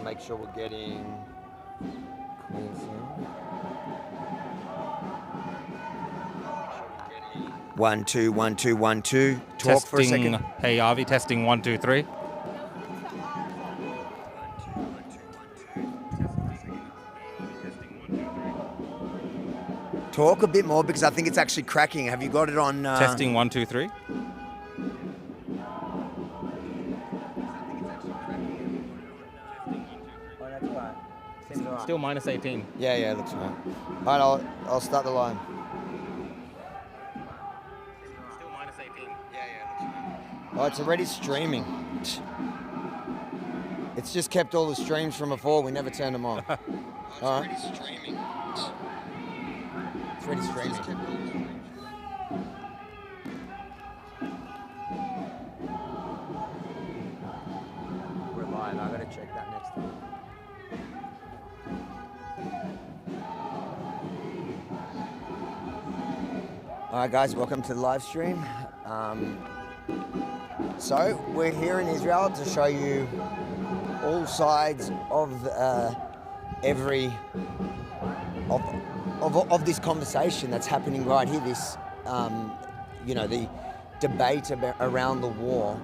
make sure we're getting clean sound. 1 2 1 2 1 2. Talk for a second. Hey Avi, testing 1 2 3. Talk a bit more because I think it's actually cracking. Have you got it on? Testing 1 2 3. Still minus 18. Yeah, looks right. All right, I'll start the line. Still minus 18. Yeah, looks right. Oh, it's already streaming. It's just kept all the streams from before. We never turned them on. It's already streaming. It's already streaming. We're live. I gotta check that next time. All right, guys, welcome to the live stream. So we're here in Israel to show you all sides of of this conversation that's happening right here. This, the debate around the war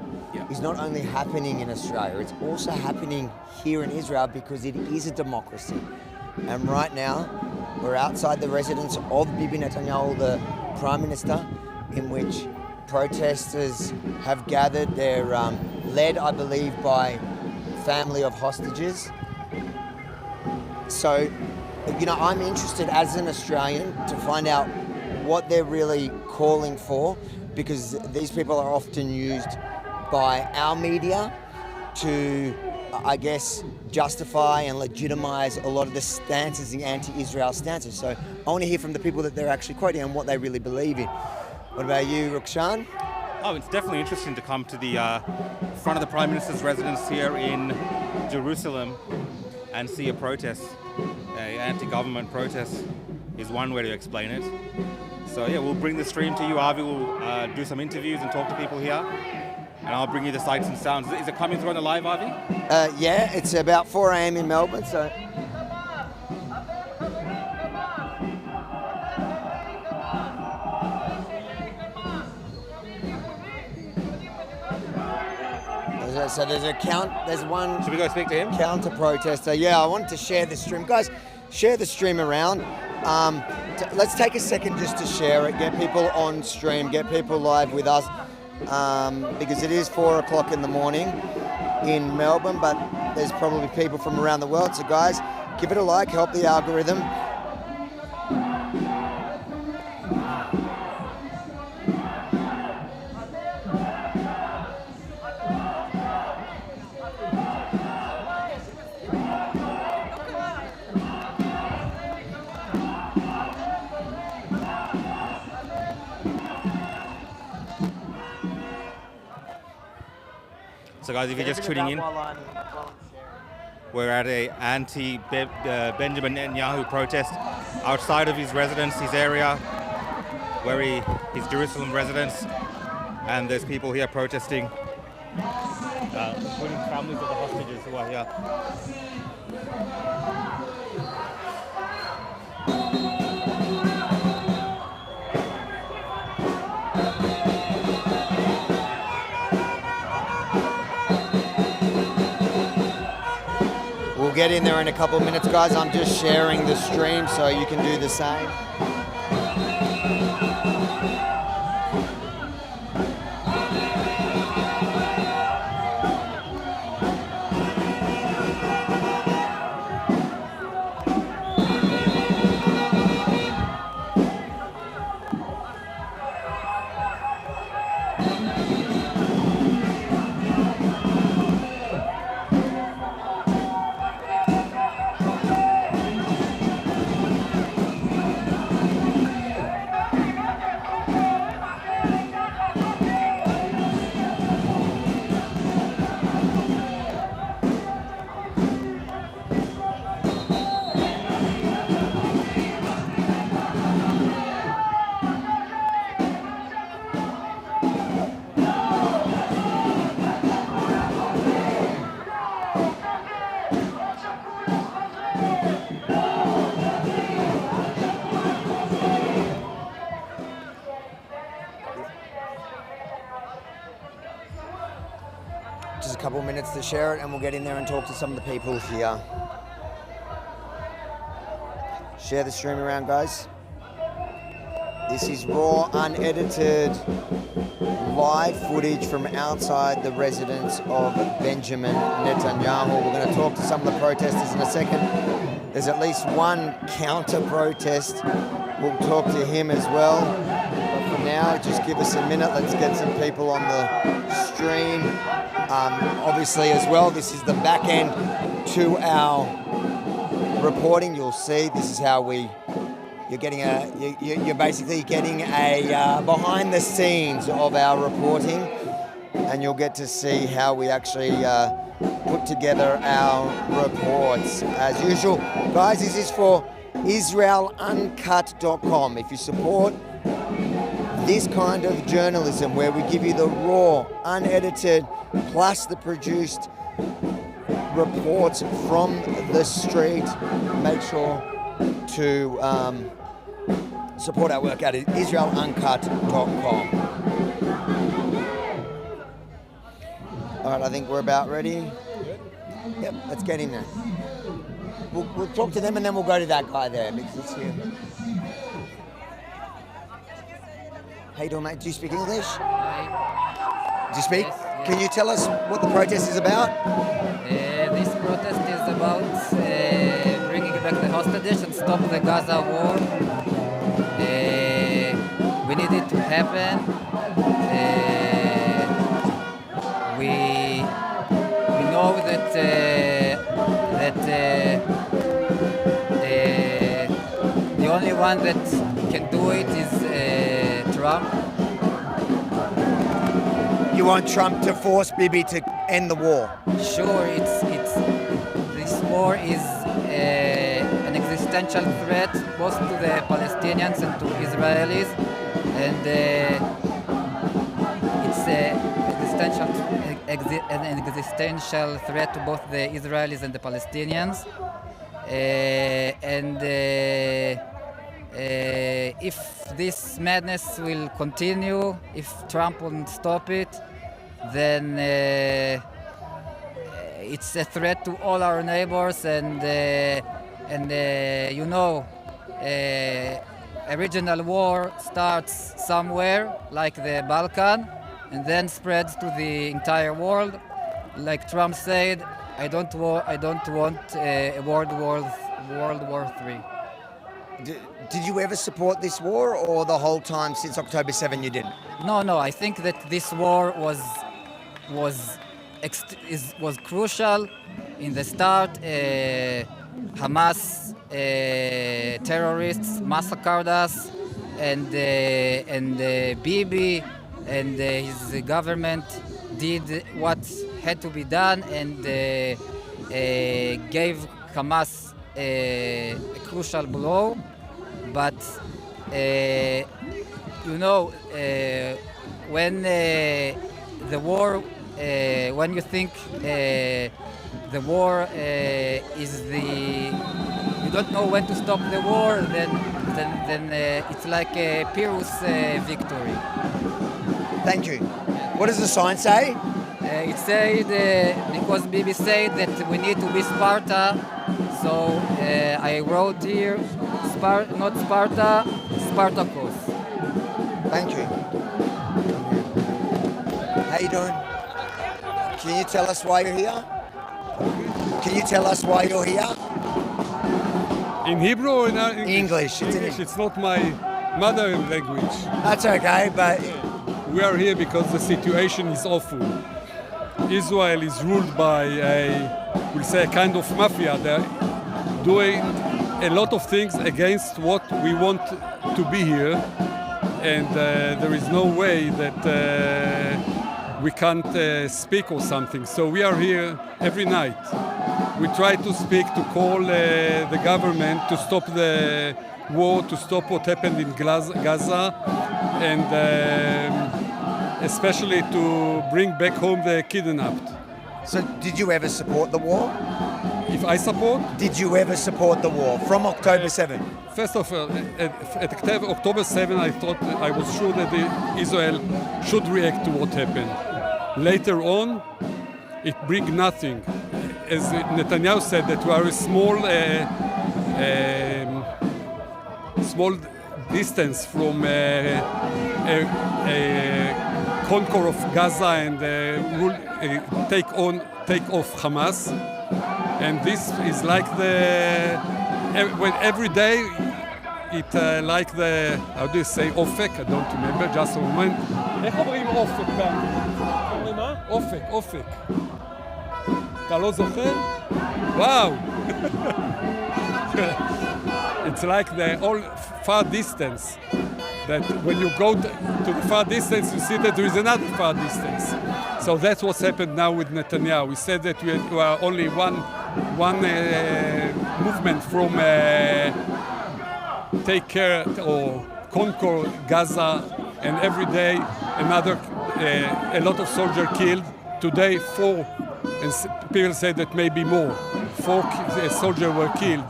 is not only happening in Australia; it's also happening here in Israel because it is a democracy. And right now, we're outside the residence of Bibi Netanyahu, the Prime Minister, in which protesters have gathered. They're led, I believe, by family of hostages. So, I'm interested as an Australian to find out what they're really calling for, because these people are often used by our media to, I guess, justify and legitimize a lot of the stances, the anti-Israel stances. So I want to hear from the people that they're actually quoting and what they really believe in. What about you, Rukshan? Oh, it's definitely interesting to come to the front of the Prime Minister's residence here in Jerusalem and see a protest. An anti-government protest is one way to explain it. So yeah, we'll bring the stream to you. Avi will do some interviews and talk to people here. And I'll bring you the sights and sounds. Is it coming through on the live, Avi? Yeah, it's about 4 a.m. in Melbourne, so... So there's one... Should we go speak to him? Counter-protester. Yeah, I wanted to share the stream. Guys, share the stream around. Let's take a second just to share it, get people on stream, get people live with us. Because it is 4 o'clock in the morning in Melbourne, but there's probably people from around the world. So guys, give it a like, help the algorithm. So guys, if you're just tuning in, we're at a anti-Benjamin Netanyahu protest outside of his residence, his area, his Jerusalem residence, and there's people here protesting, including families of the hostages who are here. We'll get in there in a couple of minutes, guys. I'm just sharing the stream so you can do the same. just a couple of minutes to share it, and we'll get in there and talk to some of the people here. Share the stream around, guys. This is raw, unedited, live footage from outside the residence of Benjamin Netanyahu. We're going to talk to some of the protesters in a second. There's at least one counter-protest. We'll talk to him as well. But for now, just give us a minute. Let's get some people on the stream. Obviously, as well, this is the back end to our reporting. You'll see this is how you're basically getting a behind the scenes of our reporting, and you'll get to see how we actually put together our reports. As usual, guys, this is for IsraelUncut.com. If you support this kind of journalism where we give you the raw, unedited, plus the produced reports from the street, make sure to support our work at IsraelUncut.com. All right, I think we're about ready. Yep, let's get in there. We'll talk to them and then we'll go to that guy there because it's here. How you doing, mate? Do you speak English? Hi. Do you speak? Yes, yes. Can you tell us what the protest is about? This protest is about bringing back the hostages and stop the Gaza war. We need it to happen. We know that the only one that can do it is Trump. You want Trump to force Bibi to end the war? Sure, this war is an existential threat both to the Palestinians and to Israelis, and it's an existential threat to both the Israelis and the Palestinians. If this madness will continue, if Trump won't stop it, then it's a threat to all our neighbors, and a regional war starts somewhere, like the Balkan, and then spreads to the entire world. Like Trump said, I don't want a World War III. Did you ever support this war, or the whole time since October 7 you didn't? No. I think that this war was crucial in the start. Hamas terrorists massacred us, and Bibi and his government did what had to be done and gave Hamas a crucial blow. But when the war, when you think the war is you don't know when to stop the war, then it's like a Pyrrhus victory. Thank you. What does the sign say? It said, because Bibi said that we need to be Sparta, so I wrote here, not Sparta, Spartacus. Thank you. How you doing? Can you tell us why you're here? Can you tell us why you're here? In Hebrew or in English. English. It's not my mother language. That's okay, but We are here because the situation is awful. Israel is ruled by we'll say a kind of mafia. They're doing a lot of things against what we want to be here, and there is no way that we can't speak or something. So we are here every night. We try to speak, to call the government to stop the war, to stop what happened in Gaza, and especially to bring back home the kidnapped. So did you ever support the war? If I support? Did you ever support the war from October 7? First of all, at October 7, I was sure that Israel should react to what happened. Later on, it brings nothing. As Netanyahu said, that we are a small distance from a conquer of Gaza and take off Hamas. And this is like when every day it like the, how do you say, אופק? I don't remember, just a moment. איך אומרים אופק באנגלית? אומרים מה? אופק, אופק. אתה לא זוכר? וואו! It's like the all far distance. That when you go to the far distance, you see that there is another far distance. So that's what's happened now with Netanyahu. We said that we are only one movement from take care or conquer Gaza, and every day a lot of soldiers killed. Today 4, and people say that maybe more. 4 soldiers were killed,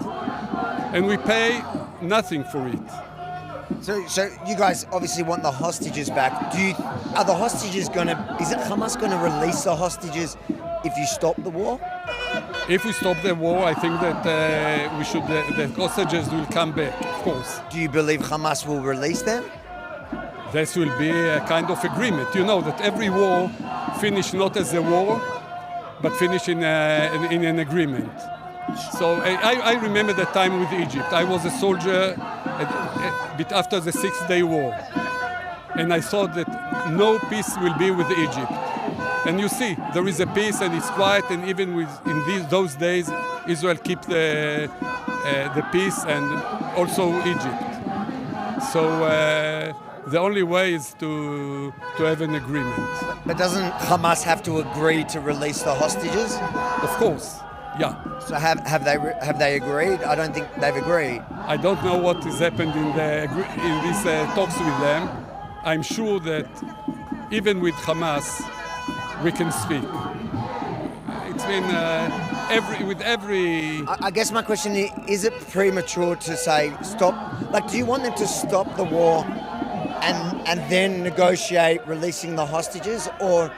and we pay nothing for it. So you guys obviously want the hostages back. Are the hostages is it Hamas gonna release the hostages if you stop the war? If we stop the war, I think that the hostages will come back, of course. Do you believe Hamas will release them? This will be a kind of agreement. You know that every war finishes not as a war, but finish in an agreement. So I remember the time with Egypt. I was a soldier a bit after the 6-day war, and I thought that no peace will be with Egypt. And you see, there is a peace and it's quiet, and even those days, Israel keep the peace, and also Egypt. So the only way is to have an agreement. But doesn't Hamas have to agree to release the hostages? Of course, yeah. So have they agreed? I don't think they've agreed. I don't know what has happened in these talks with them. I'm sure that even with Hamas, we can speak. It's been with every. I guess my question is it premature to say stop? Like, do you want them to stop the war and then negotiate releasing the hostages, or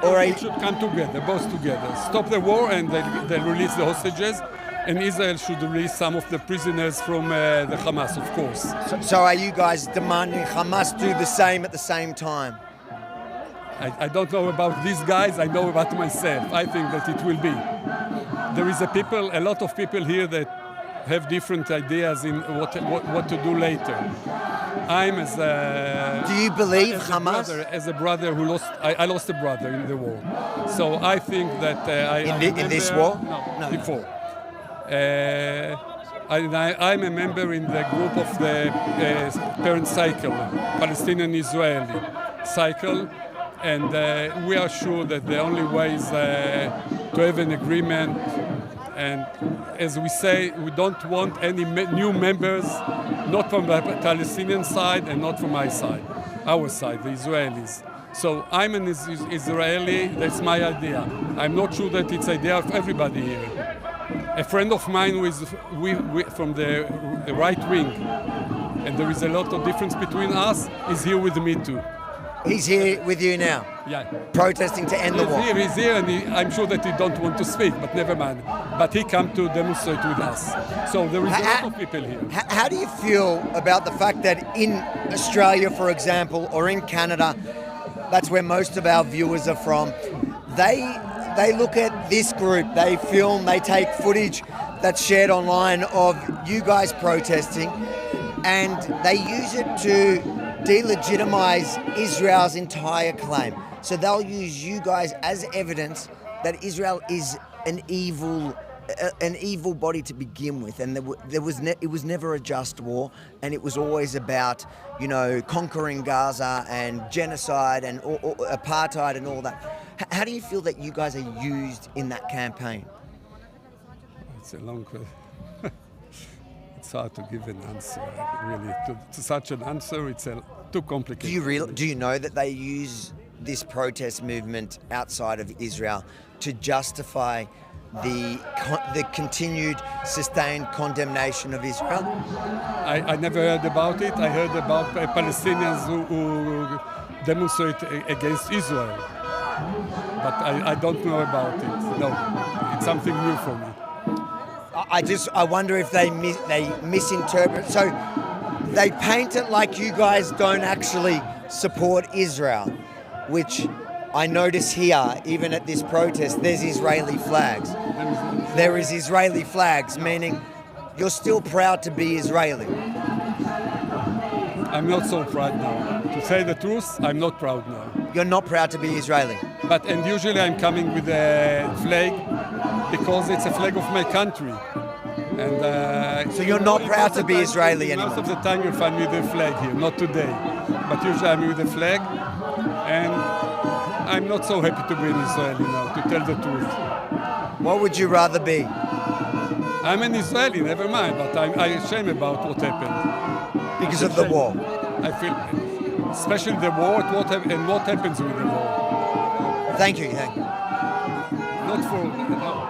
they should come together, both together. Stop the war and they'll release the hostages, and Israel should release some of the prisoners from the Hamas, of course. So are you guys demanding Hamas do the same at the same time? I don't know about these guys, I know about myself. I think that it will be. There is a lot of people here that have different ideas in what to do later. Do you believe Hamas? As a brother who I lost a brother in the war. So I think that in this war? No. Before. I'm a member in the group of the parent cycle, Palestinian-Israeli cycle. And we are sure that the only way is to have an agreement. And as we say, we don't want any new members, not from the Palestinian side and not from our side, the Israelis. So I'm an Israeli, that's my idea. I'm not sure that it's the idea of everybody here. A friend of mine who is from the right wing, and there is a lot of difference between us, is here with me too. He's here with you now? Yeah. Protesting to end the war? He's here, and I'm sure that he don't want to speak, but never mind. But he come to demonstrate with us. So there is a lot of people here. How do you feel about the fact that in Australia, for example, or in Canada, that's where most of our viewers are from, they look at this group, they film, they take footage that's shared online of you guys protesting, and they use it to delegitimize Israel's entire claim. So they'll use you guys as evidence that Israel is an evil body to begin with, and it was never a just war, and it was always about, conquering Gaza and genocide and apartheid and all that. How do you feel that you guys are used in that campaign? It's a long question. It's hard to give an answer, really. To such an answer, it's too complicated. Do you know that they use this protest movement outside of Israel to justify the continued sustained condemnation of Israel? I never heard about it. I heard about Palestinians who demonstrate against Israel. but I don't know about it. No, it's something new for me. I wonder if they misinterpret. So they paint it like you guys don't actually support Israel, which I notice here, even at this protest, there's Israeli flags. There is Israeli flags, meaning you're still proud to be Israeli. I'm not so proud now. To say the truth, I'm not proud now. You're not proud to be Israeli. And usually I'm coming with a flag because it's a flag of my country. And so you're not proud to be Israeli anymore? Most of the time you'll find me with a flag here, not today. But usually I'm with a flag, and I'm not so happy to be an Israeli now, to tell the truth. What would you rather be? I'm an Israeli, never mind, but I'm ashamed about what happened. Because of the war? I feel, especially the war, and what happens with the war. Thank you, thank you. Not for... No.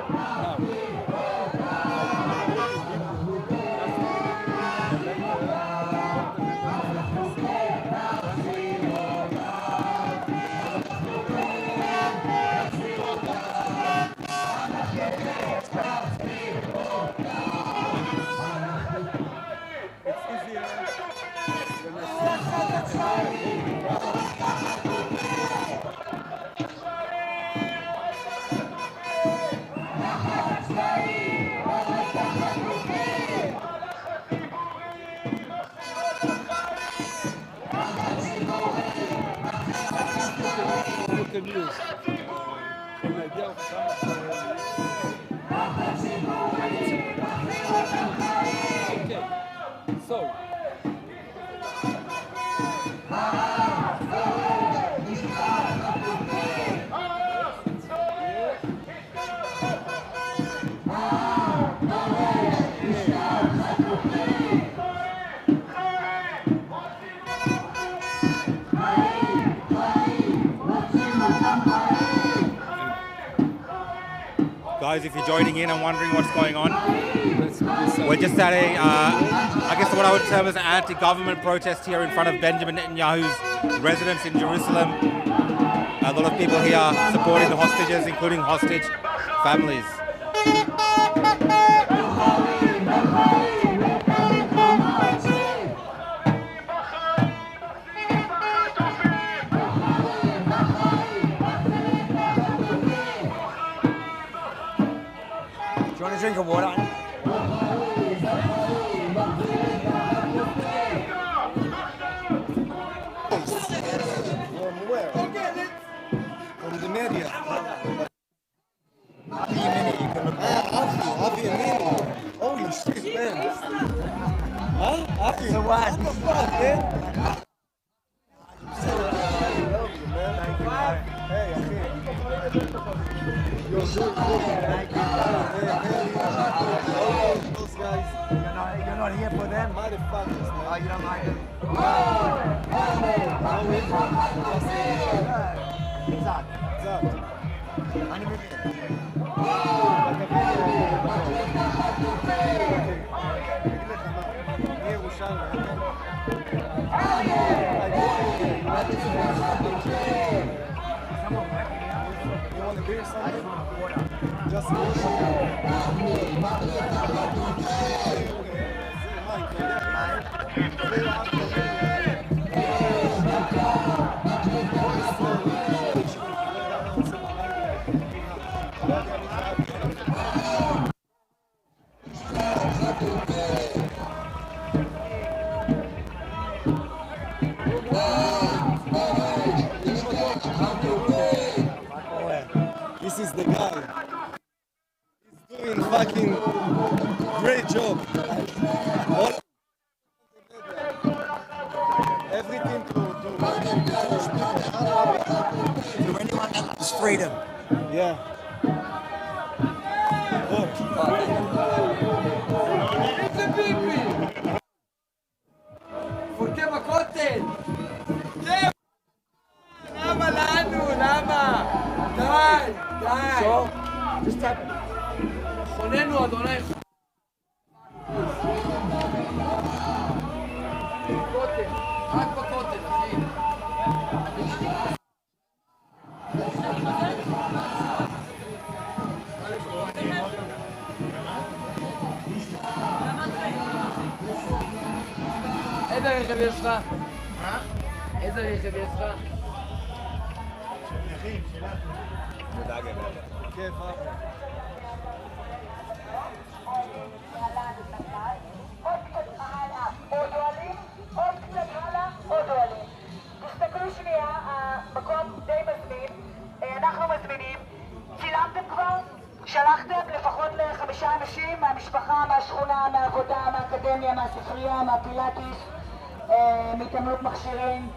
Guys, if you're joining in and wondering what's going on, we're just at a, I guess what I would term as an anti-government protest here in front of Benjamin Netanyahu's residence in Jerusalem. A lot of people here supporting the hostages, including hostage families. Drink of water. From where? From the media. Avi Amini. Holy shit, man. Huh? Avi. So what? What the fuck, man? Hey, Avi. You're good. Those guys. You're not here for them? Motherfuckers, man. Oh, you don't like them? Zach. אני מבין. You want a beer or something? Just This is the guy. He's doing fucking great job. Everything to anyone that loves freedom. yeah. פורקי בכותל! למה לנו? למה? די! די! חוננו אדוני בכותל, רק בכותל, אחי. רכב יש לך? איזה רכב יש לך? תסתכלו שנייה, המקום די מזמין, אנחנו מזמינים, צילמתם כבר? שלחתם לפחות ל5 אנשים מהמשפחה, מהשכונה, מהעבודה, מהאקדמיה, מהספרייה, מהפילאטיס, מהתעמלות מכשירים.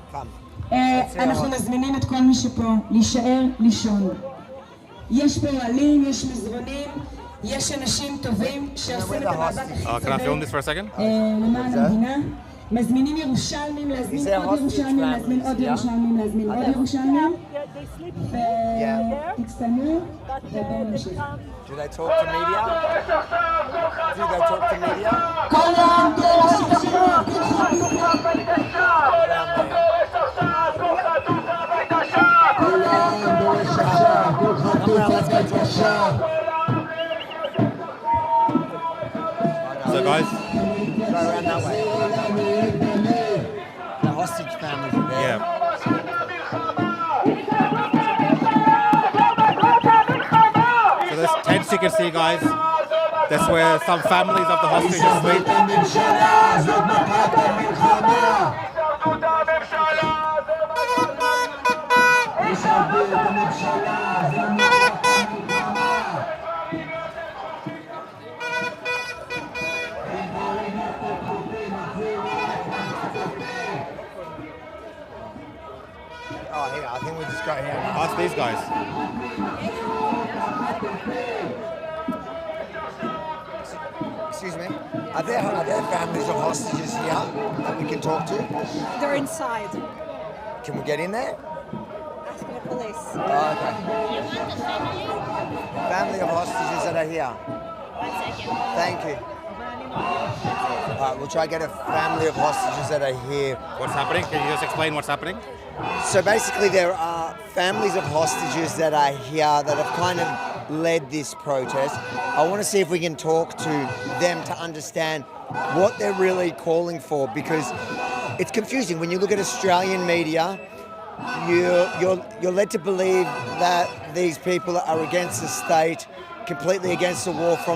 אנחנו מזמינים את כל מי שפה להישאר לישון. יש פה אוהלים, יש מזרונים, יש אנשים טובים שעושים את המאבק הכי Can I film this for a second? למען המדינה. מזמינים ירושלמים, להזמין עוד ירושלמים, להזמין עוד ירושלמים, להזמין עוד ירושלמים. ותצטלמו ובואו נמשיך. Do they talk to media? Do they talk to media? כל העם דורש עכשיו, כל העם דורש עכשיו, כל חטוף בבקשה. So guys, Go around that way. The hostage families are there. yeah. So this tents you can see, guys. That's where some families of the hostages sleep. Oh, here, I think we just got here. Ask these guys. Excuse me. Are there families of hostages here that we can talk to? They're inside. Can we get in there? Ask the police. Oh, okay. Family of hostages that are here. 1 second. Thank you. We'll try to get a family of hostages that are here. What's happening? Can you just explain what's happening? So basically there are families of hostages that are here that have kind of led this protest. I want to see if we can talk to them to understand what they're really calling for, because it's confusing. When you look at Australian media, you're led to believe that these people are against the state, completely against the war from